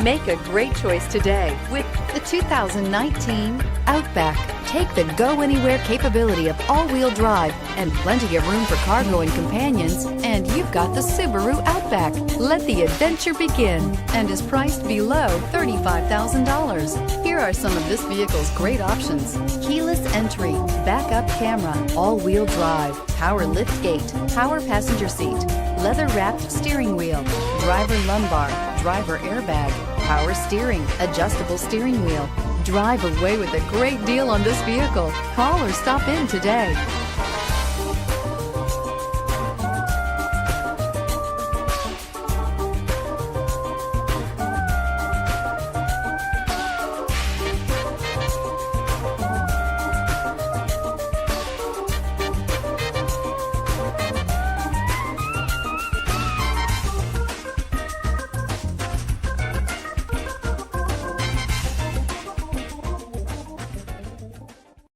Make a great choice today with The 2019 Outback. Take the go-anywhere capability of all-wheel drive and plenty of room for cargo and companions, and you've got the Subaru Outback. Let the adventure begin, and is priced below $35,000. Here are some of this vehicle's great options: keyless entry, backup camera, all-wheel drive, power liftgate, power passenger seat, leather-wrapped steering wheel, driver lumbar, driver airbag, power steering, adjustable steering wheel. Drive away with a great deal on this vehicle. Call or stop in today.